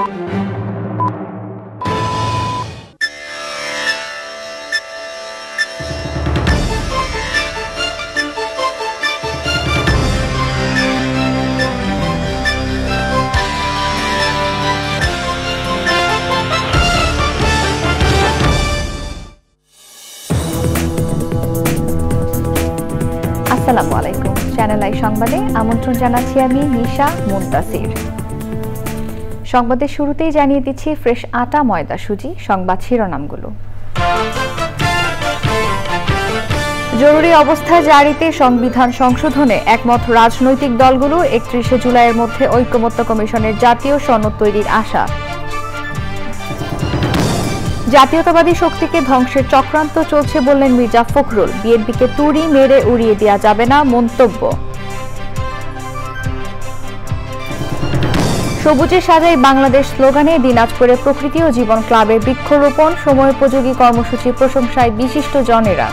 আসসালামু আলাইকুম। Channel I সংবাদে আমন্ত্রণ জানাচ্ছি আমি নিশা মুনতাসির। সংবাদের শুরুতেই জানিয়ে দিচ্ছি ফ্রেশ আটা ময়দা সুজি সংবাদ শিরোনামগুলো। জরুরি অবস্থা জারিতে সংবিধান সংশোধনে একমত রাজনৈতিক দলগুলো। 31 জুলাইয়ের মধ্যে ঐকমত্য কমিশনের জাতীয় সনদ তৈরির আশা। জাতীয়তাবাদী শক্তিকে ধ্বংসের চক্রান্ত চলছে বললেন মির্জা ফখরুল। বিএনপিকে তুড়ি মেরে উড়িয়ে দেওয়া যাবে না মন্তব্য। সবুজে সাজাই বাংলাদেশ স্লোগানে দিনাজপুরে প্রকৃতি ও জীবন ক্লাবের বৃক্ষরোপণ। সময়োপযোগী কর্মসূচি প্রশংসায় বিশিষ্ট জনেরা।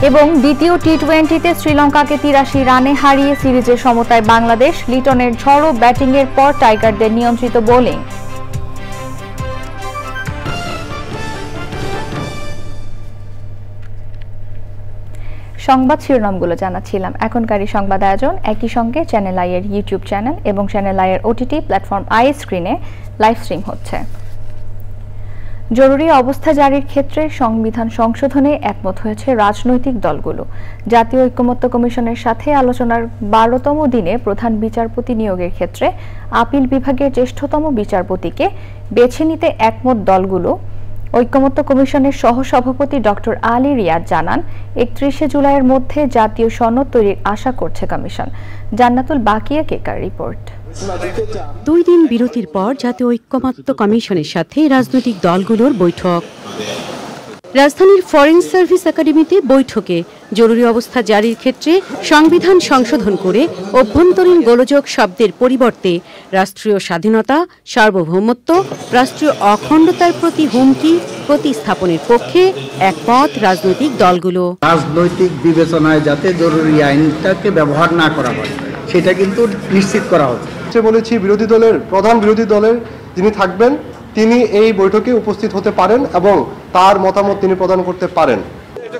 এবং দ্বিতীয় টি-20তে শ্রীলঙ্কাকে 83 রানে হারিয়ে সিরিজের সমতায় বাংলাদেশ। লিটনের ঝড়ো ব্যাটিংয়ের পর টাইগারদের নিয়ন্ত্রিত বোলিং। সংবাদ শিরোনামগুলো জানাচ্ছিলাম। এখনকারই সংবাদ আয়োজন একই সঙ্গে চ্যানেল আই এর ইউটিউব চ্যানেল এবং চ্যানেল আই এর ওটিটি প্ল্যাটফর্ম আই স্ক্রিনে লাইভ স্ট্রিম হচ্ছে। জরুরি অবস্থা জারির ক্ষেত্রে সংবিধান সংশোধনে একমত হয়েছে রাজনৈতিক দলগুলো। জাতীয় ঐকমত্য কমিশনের সাথে আলোচনার 12তম দিনে প্রধান বিচারপতি নিয়োগের ক্ষেত্রে আপিল বিভাগের জ্যেষ্ঠতম বিচারপতিকে বেছে নিতে একমত দলগুলো। ঐকমত্য কমিশনের সহসভাপতি ডক্টর আলী রিয়াদ জানান, 31 জুলাইয়ের মধ্যে জাতীয় সনদ তৈরির আশা করছে কমিশন। জান্নাতুল বাকিয়া কেকার রিপোর্ট। 2 দিন বিরতির পর জাতীয় ঐকমত্য কমিশনের সাথে রাজনৈতিক দলগুলোর বৈঠক। রাজধানীর ফরেন সার্ভিস একাডেমিতে বৈঠকে জরুরি অবস্থা জারির ক্ষেত্রে সংবিধান সংশোধন করে অভ্যন্তরীণ গোলযোগ শব্দের পরিবর্তে রাষ্ট্রীয় স্বাধীনতা, সার্বভৌমত্ব, রাষ্ট্রীয় অখণ্ডতার প্রতি হুমকি প্রতিস্থাপনের পক্ষে একমত রাজনৈতিক দলগুলো। রাজনৈতিক বিবেচনায় যাতে জরুরি আইনটাকে ব্যবহার না করা হয় সেটা কিন্তু নিশ্চিত করা হবে। বলেছি প্রধান বিরোধী দলের যিনি থাকবেন তিনি এই বৈঠকে উপস্থিত হতে পারেন এবং তার মতামত তিনি প্রদান করতে পারেন।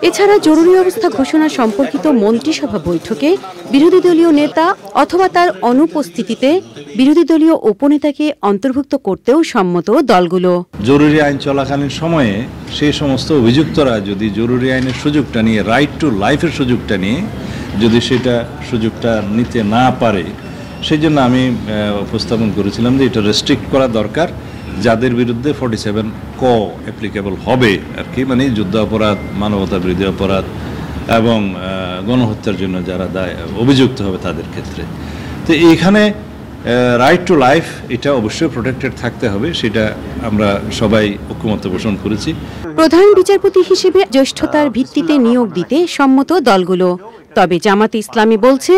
এছাড়া জরুরি অবস্থা ঘোষণা সম্পর্কিত মন্ত্রিসভা বৈঠকে বিরোধী দলীয় নেতা অথবা তার অনুপস্থিতিতে বিরোধী দলীয় উপনেতাকে অন্তর্ভুক্ত করতেও সম্মত দলগুলো। জরুরি আইন চলাকালীন সময়ে সেই সমস্ত অভিযুক্তরা যদি জরুরি আইনের সুযোগটা নিয়ে, রাইট টু লাইফের সুযোগটা নিয়ে যদি সুযোগটা নিতে না পারে, সেই জন্য আমি উপস্থাপন করেছিলাম যে এটা রেস্ট্রিক্ট করা দরকার। যাদের বিরুদ্ধে 47 ক অ্যাপ্লিকেবল হবে আর কি, মানে যুদ্ধ অপরাধ, মানবতা বিরোধী অপরাধ এবং গণহত্যার জন্য যারা অভিযুক্ত হবে তাদের ক্ষেত্রে। তো এইখানে রাইট টু লাইফ এটা অবশ্যই প্রোটেক্টেড থাকতে হবে, সেটা আমরা সবাই ঐকমত্য পোষণ করেছি। প্রধান বিচারপতি হিসেবে জ্যেষ্ঠতার ভিত্তিতে নিয়োগ দিতে সম্মত দলগুলো। তবে জামাতে ইসলামী বলছে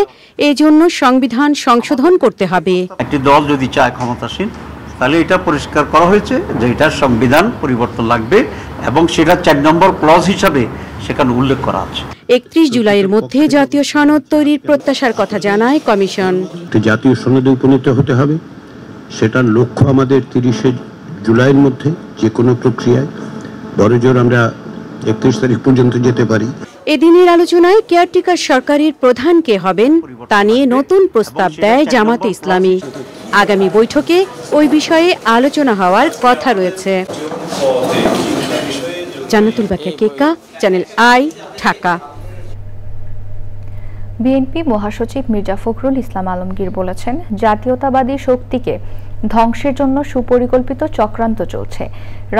এজন্য সংবিধান সংশোধন করতে হবে। একটি দল যদি চায় ক্ষমতাসীন, তাহলে এটা পরিষ্কার করা হয়েছে যে এটা সংবিধান পরিবর্তন লাগবে এবং সেটা 4 নম্বর ক্লজ হিসাবে সেখানে উল্লেখ করা আছে। 31 জুলাইয়ের মধ্যে জাতীয় সনদ তৈরির প্রত্যাশার কথা জানায় কমিশন। জাতীয় সনদে উপনীত হতে হবে, সেটার লক্ষ্য আমাদের 30 জুলাইয়ের মধ্যে যে কোনো প্রক্রিয়ায় বড়জোর আমরা 31 তারিখ পর্যন্ত যেতে পারি। এদিনের আলোচনায় কেয়ারটেকার সরকারের প্রধান কে হবেন তা নিয়ে নতুন প্রস্তাব দেয় জামাতে ইসলামী। আগামী বৈঠকে ওই বিষয়ে আলোচনা হওয়ার কথা রয়েছে। জান্নাতুল বাকিয়া কেকা, চ্যানেল আই, ঢাকা। বিএনপি মহাসচিব মির্জা ফখরুল ইসলাম আলমগীর বলেছেন, জাতীয়তাবাদী শক্তিকে ধ্বংসের জন্য সুপরিকল্পিত চক্রান্ত চলছে।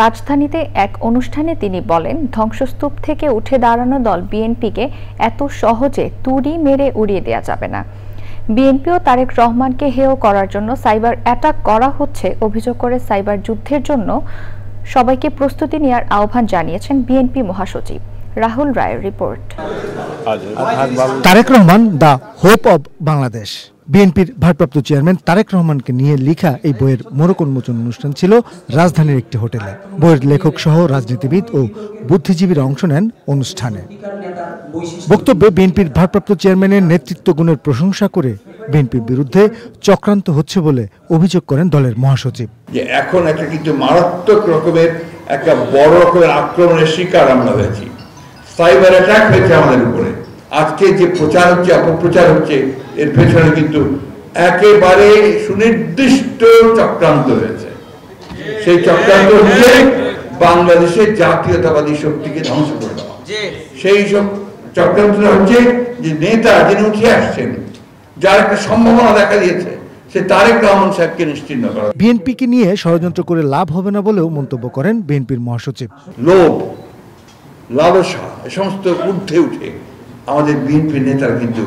রাজধানীতে এক অনুষ্ঠানে তিনি বলেন, ধ্বংসস্তূপ থেকে উঠে দাঁড়ানো দল বিএনপিকে এত সহজে তুড়ি মেরে উড়িয়ে দেওয়া যাবে না। বিএনপি ও তারেক রহমানকে হেয় করার জন্য সাইবার অ্যাটাক করা হচ্ছে অভিযোগ করে সাইবার যুদ্ধের জন্য সবাইকে প্রস্তুতি নেওয়ার আহ্বান জানিয়েছেন বিএনপি মহাসচিব। রাহুল রায়ের report. Tarique Rahman the hope of Bangladesh. বিএনপির ভারপ্রাপ্ত চেয়ারম্যান তারেক রহমানকে নিয়ে লেখা এই বইয়ের মোড়ক উন্মোচন অনুষ্ঠান ছিল রাজধানীর একটি হোটেলে। বইয়ের লেখক সহ রাজনীতিবিদ ও বুদ্ধিজীবীরা অংশ নেন অনুষ্ঠানে। বক্তব্যে বিএনপির ভারপ্রাপ্ত চেয়ারম্যানের নেতৃত্ব গুণের প্রশংসা করে বিএনপির বিরুদ্ধে চক্রান্ত হচ্ছে বলে অভিযোগ করেন দলের মহাসচিব। যে এখন একটা কিন্তু মারাত্মক রকমের একটা বড় রকমের আক্রমণের শিকার আমরা হয়েছি, সাইবার অ্যাটাক হয়েছে আমাদের উপরে। আজকে যে প্রচার হচ্ছে, অপপ্রচার হচ্ছে, এর পেছনে কিন্তু একেবারে সুনির্দিষ্ট চক্রান্ত হয়েছে। সেই চক্রান্ত হচ্ছে বাংলাদেশের জাতীয়তাবাদী শক্তিকে ধ্বংস করে দেওয়া। সেই সব চক্রান্তটা হচ্ছে যে নেতা যিনি উঠে আসছেন, যার একটা সম্ভাবনা দেখা দিয়েছে, সে তারেক রহমান সাহেবকে নিশ্চিহ্ন করা। বিএনপিকে নিয়ে ষড়যন্ত্র করে লাভ হবে না বলেও মন্তব্য করেন বিএনপির মহাসচিব। লোভ, লালসা, এ সমস্ত ঊর্ধ্বে উঠে আমাদের বিএনপির নেতারা কিন্তু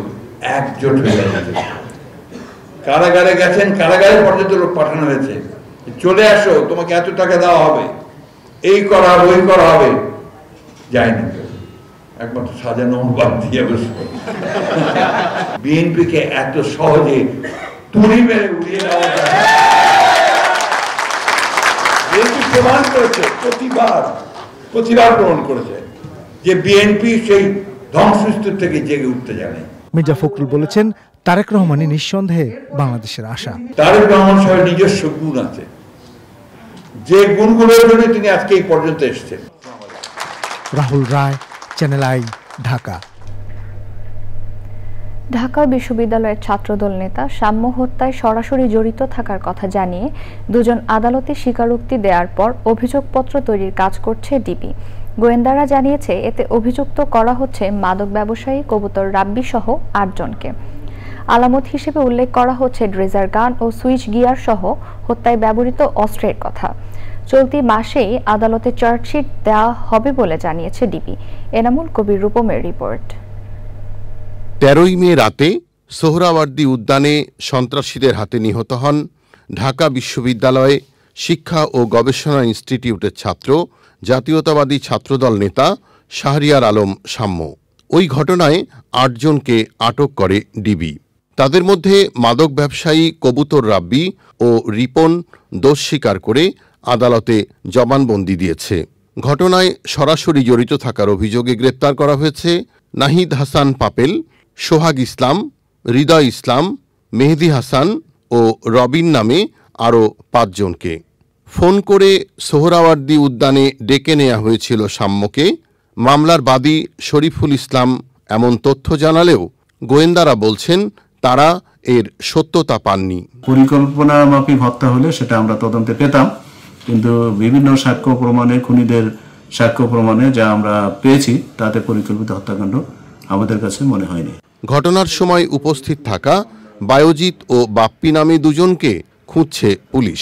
একজোট হয়ে গেছে। কারাগারে গেছেন, কারাগারে পর্যন্ত লোক পাঠানো হয়েছে, চলে আসো, তোমাকে এত টাকা দেওয়া হবে, এই করা হবে, ওই করা হবে। যায়নি, একমাত্র সাজানো বাদ দিয়ে বসে বিএনপিকে এত সহজে তুড়ি মেরে উড়িয়ে দেওয়া যায়। বিএনপি প্রমাণ করেছে, প্রতিবার প্রমাণ করেছে যে বিএনপি সেই ধ্বংসস্তূপ থেকে জেগে উঠতে জানে। মির্জা ফখরুল বলেছেন, তারেক রহমানই নিঃসন্দেহে বাংলাদেশের আশা। তারেক রহমান সাহেবের নিজস্ব গুণ আছে, যে গুণগুলোর জন্য তিনি আজকে এই পর্যন্ত এসেছেন। রাহুল রায়, চ্যানেল আই, ঢাকা। ঢাকা বিশ্ববিদ্যালয়ের ছাত্রদল নেতা সাম্য হত্যায় সরাসরি জড়িত থাকার কথা জানিয়ে দুজন আদালতে স্বীকারোক্তি দেওয়ার পর অভিযোগপত্র তৈরির কাজ করছে ডিবি। গোয়েন্দারা জানিয়েছে, এতে অভিযুক্ত করা হচ্ছে মাদক ব্যবসায়ী কবুতর রাব্বি সহ 8 জনকে। আলামত হিসেবে উল্লেখ করা হচ্ছে ড্রেজার গান ও সুইচ গিয়ার সহ হত্যায় ব্যবহৃত অস্ত্রের কথা। চলতি মাসেই আদালতে চার্জশিট দেওয়া হবে বলে জানিয়েছে ডিবি। এনামুল কবির রূপমের রিপোর্ট। 13ই মে রাতে সোহরাওয়ার্দী উদ্যানে সন্ত্রাসীদের হাতে নিহত হন ঢাকা বিশ্ববিদ্যালয়ে শিক্ষা ও গবেষণা ইনস্টিটিউটের ছাত্র, জাতীয়তাবাদী ছাত্রদল নেতা শাহরিয়ার আলম সাম্য। ওই ঘটনায় 8 জনকে আটক করে ডিবি। তাদের মধ্যে মাদক ব্যবসায়ী কবুতর রাব্বি ও রিপন দোষ স্বীকার করে আদালতে জবানবন্দি দিয়েছে। ঘটনায় সরাসরি জড়িত থাকার অভিযোগে গ্রেপ্তার করা হয়েছে নাহিদ হাসান পাপেল, সোহাগ ইসলাম, হৃদয় ইসলাম, মেহেদি হাসান ও রবিন নামে আরও 5 জনকে। ফোন করে সোহরাওয়ার্দী উদ্যানে ডেকে নেওয়া হয়েছিল সাম্যকে। মামলার বাদী শরীফুল ইসলাম এমন তথ্য জানালেও গোয়েন্দারা বলছেন তারা এর সত্যতা পাননি। পরিকল্পনা মাফিক হত্যা হলে সেটা আমরা তদন্তে পেতাম, কিন্তু বিভিন্ন সাক্ষ্য প্রমাণে, খুনিদের সাক্ষ্য প্রমাণে যা আমরা পেয়েছি তাতে পরিকল্পিত হত্যাকাণ্ড আমাদের কাছে মনে হয়নি। ঘটনার সময় উপস্থিত থাকা বায়োজিৎ ও বাপ্পি নামে 2 জনকে খুঁজছে পুলিশ।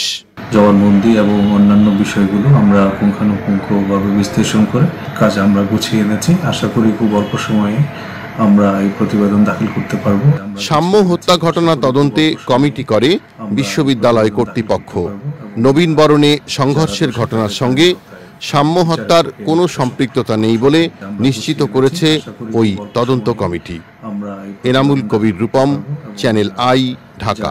জবানবন্দি এবং অন্যান্য বিষয়গুলো আমরা পুঙ্খানুপুঙ্খভাবে বিশ্লেষণ করে কাজ আমরা গুছিয়ে এনেছি। আশা করি খুব অল্প সময়ে আমরা এই প্রতিবেদন দাখিল করতে পারব। সাম্য হত্যা ঘটনা তদন্তে কমিটি করে বিশ্ববিদ্যালয় কর্তৃপক্ষ। নবীন বরণে সংঘর্ষের ঘটনার সঙ্গে সাম্য হত্যার কোনো সম্পৃক্ততা নেই বলে নিশ্চিত করেছে ওই তদন্ত committee. Enamul Kabir Rupam, channel I, Dhaka.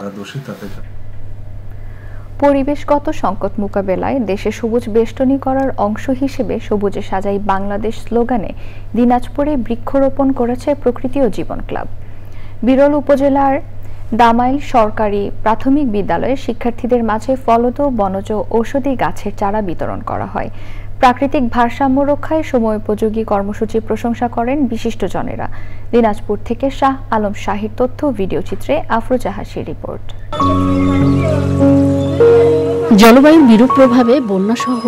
পরিবেশগত সংকট মোকাবেলায় দেশে সবুজ বেষ্টনী করার অংশ হিসেবে সবুজে সাজাই বাংলাদেশ স্লোগানে দিনাজপুরে বৃক্ষরোপণ করেছে প্রকৃতি ও জীবন ক্লাব। বিরল উপজেলার দামাইল সরকারি প্রাথমিক বিদ্যালয়ের শিক্ষার্থীদের মাঝে ফলদ বনজ ঔষধি গাছের চারা বিতরণ করা হয়। প্রাকৃতিক ভারসাম্য রক্ষায় সময়োপযোগী কর্মসূচি প্রশংসা করেন বিশিষ্টজনেরা। দিনাজপুর থেকে শাহ আলম শাহীর তথ্য, ভিডিও চিত্রে আফরোজাহাসির রিপোর্ট। জলবায়ুর বিরূপ প্রভাবে বন্যাসহ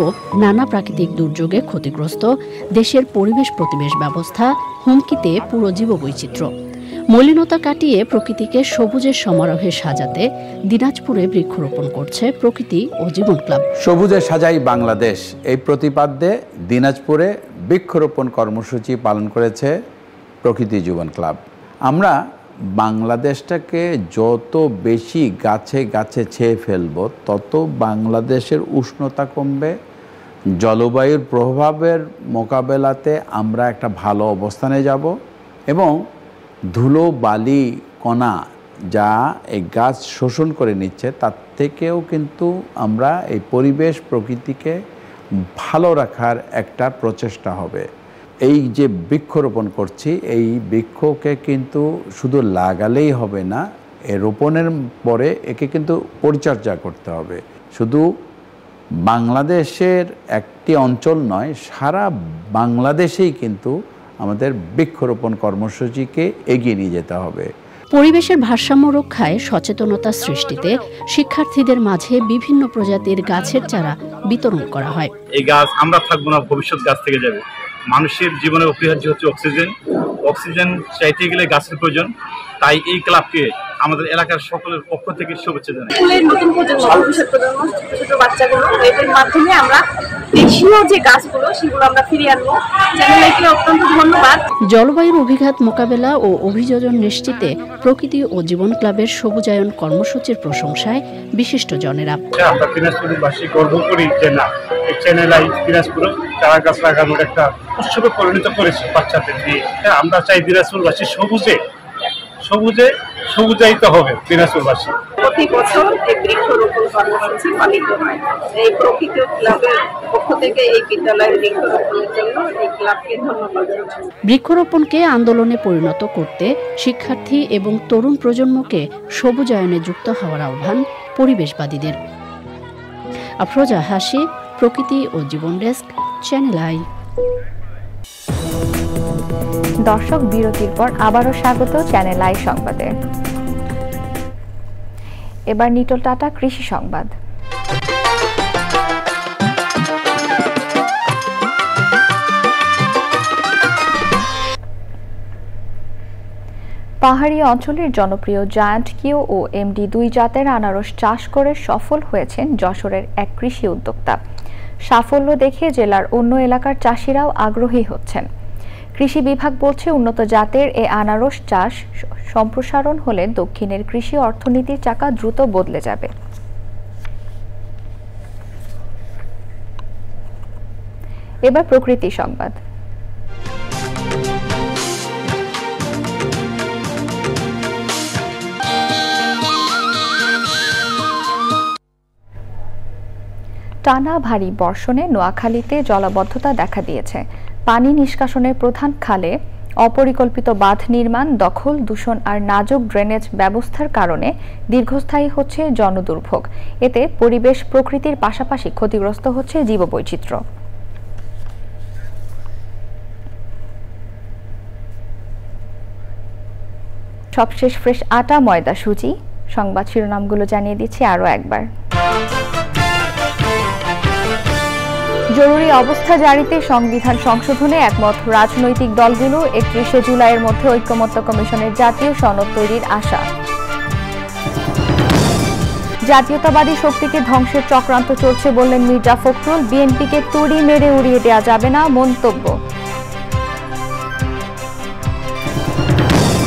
নানা প্রাকৃতিক দুর্যোগে ক্ষতিগ্রস্ত দেশের পরিবেশ প্রতিবেশ ব্যবস্থা হুমকিতে পুরো জীববৈচিত্র্য। মলিনতা কাটিয়ে প্রকৃতিকে সবুজের সমারোহে সাজাতে দিনাজপুরে বৃক্ষরোপণ করছে প্রকৃতি ও জীবন ক্লাব। সবুজে সাজাই বাংলাদেশ এই প্রতিপাদ্যে দিনাজপুরে বৃক্ষরোপণ কর্মসূচি পালন করেছে প্রকৃতি জীবন ক্লাব। আমরা বাংলাদেশটাকে যত বেশি গাছে গাছে ছেয়ে ফেলব, তত বাংলাদেশের উষ্ণতা কমবে, জলবায়ুর প্রভাবের মোকাবেলাতে আমরা একটা ভালো অবস্থানে যাব এবং ধুলো বালি কণা যা এই গাছ শোষণ করে নিচ্ছে তার থেকেও কিন্তু আমরা এই পরিবেশ প্রকৃতিকে ভালো রাখার একটা প্রচেষ্টা হবে। এই যে বৃক্ষরোপণ করছি, এই বৃক্ষকে কিন্তু শুধু লাগালেই হবে না, রোপণের পরে একে কিন্তু পরিচর্যা করতে হবে। শুধু বাংলাদেশের একটি অঞ্চল নয়, সারা বাংলাদেশেই কিন্তু আমাদের বৃক্ষরোপণ কর্মসূচিকে এগিয়ে নিয়ে যেতে হবে। পরিবেশের ভারসাম্য রক্ষায় সচেতনতা সৃষ্টিতে শিক্ষার্থীদের মাঝে বিভিন্ন প্রজাতির গাছের চারা বিতরণ করা হয়। এই গাছ আমরা থাকবো না, ভবিষ্যৎ গাছ থেকে যাবে। মানুষের জীবনে অপরিহার্য হচ্ছে অক্সিজেন। অক্সিজেন চাইতে গেলে গাছের প্রয়োজন। তাই এই ক্লাবকে আমাদের এলাকার সকলের পক্ষ থেকে শুভেচ্ছা জানাই। স্কুলের নতুন প্রজন্ম, ভবিষ্যৎ প্রজন্ম, ছোট বাচ্চাগুলো, এদের মাধ্যমে আমরা দেশীয় যে গাছগুলো সেগুলো আমরা ফিরিয়ে আনবো। চ্যানেলকে অত্যন্ত ধন্যবাদ। জলবায়ুর অভিঘাত মোকাবেলা ও অভিযোজন নিশ্চিতে প্রকৃতি ও জীবন ক্লাবের সবুজায়ন কর্মসূচির প্রশংসায় বিশিষ্টজনেরা। আমরা দিনাজপুরবাসী গর্ব করি যে না, এই চ্যানেল আই দিনাজপুর চারা গাছ লাগানোর একটা উৎসবে পরিণত করেছে বাচ্চাদের নিয়ে। আমরা চাই দিনাজপুরবাসী সবুজে সবুজায়িত হবে দিনাজপুরবাসী। প্রতি বছর এই বৃক্ষরোপণ কর্মসূচি পালিত হয়। এই প্রকৃতি ক্লাবের পক্ষ থেকে এই বিদ্যালয়ের বৃক্ষরোপণের জন্য এই ক্লাবকে ধন্যবাদ। বৃক্ষরোপণকে আন্দোলনে পরিণত করতে শিক্ষার্থী এবং তরুণ প্রজন্মকে সবুজায়নে যুক্ত হওয়ার আহ্বান পরিবেশবাদীদের। আফরোজা হাসি, প্রকৃতি ও জীবন ডেস্ক, চ্যানেল আই। দর্শক, বিরতির পর আবারও স্বাগত চ্যানেল আই সংবাদে। এবার নিটল টাটা কৃষি সংবাদ। পাহাড়ি অঞ্চলের জনপ্রিয় জায়ান্ট কিউ ও এমডি 2 জাতের আনারস চাষ করে সফল হয়েছেন যশোরের এক কৃষি উদ্যোক্তা। সাফল্য দেখে জেলার অন্য এলাকার চাষিরাও আগ্রহী হচ্ছেন। কৃষি বিভাগ বলছে, উন্নত জাতের এ আনারস চাষ সম্প্রসারণ হলে দক্ষিণের কৃষি অর্থনীতির চাকা দ্রুত বদলে যাবে। এবার প্রকৃতি সংবাদ। টানা ভারী বর্ষণে নোয়াখালীতে জলাবদ্ধতা দেখা দিয়েছে। পানি নিষ্কাশনের প্রধান খালে অপরিকল্পিত বাঁধ নির্মাণ, দখল, দূষণ আর নাজুক ড্রেনেজ ব্যবস্থার কারণে দীর্ঘস্থায়ী হচ্ছে জনদুর্ভোগ। এতে পরিবেশ প্রকৃতির পাশাপাশি ক্ষতিগ্রস্ত হচ্ছে জীববৈচিত্র্য। সবশেষ ফ্রেশ আটা, ময়দা, সুজি। সংবাদ শিরোনামগুলো জানিয়ে দিচ্ছি আরও একবার। জরুরি অবস্থা জারিতে সংবিধান সংশোধনে একমত রাজনৈতিক দলগুলো। 31 জুলাইয়ের মধ্যে ঐকমত্য কমিশনের জাতীয় সনদ তৈরির আশা। জাতীয়তাবাদী শক্তিকে ধ্বংসের চক্রান্ত চলছে বললেন মির্জা ফখরুল। বিএনপিকে তুড়ি মেরে উড়িয়ে দেওয়া যাবে না, মন্তব্য।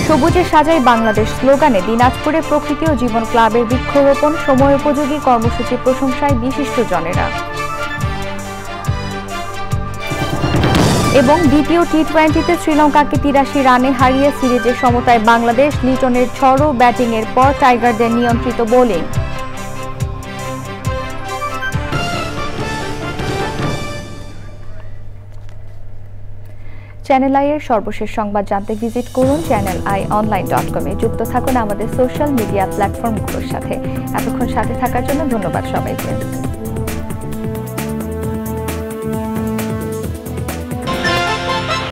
সবুজে সাজাই বাংলাদেশ স্লোগানে দিনাজপুরে প্রকৃতি ও জীবন ক্লাবের বৃক্ষরোপণ, সময়োপযোগী কর্মসূচি প্রশংসায় বিশিষ্টজনেরা। এবং দ্বিতীয় টি-20তে শ্রীলঙ্কাকে 83 রানে হারিয়ে সিরিজের সমতায় বাংলাদেশ। লিটনের ঝড়ো ব্যাটিংয়ের পর টাইগারদের নিয়ন্ত্রিত বোলিং। চ্যানেল আই এর সর্বশেষ সংবাদ জানতে ভিজিট করুন channelionline.com এ। যুক্ত থাকুন আমাদের সোশ্যাল মিডিয়া প্ল্যাটফর্মগুলোর সাথে। এতক্ষণ সাথে থাকার জন্য ধন্যবাদ সবাইকে।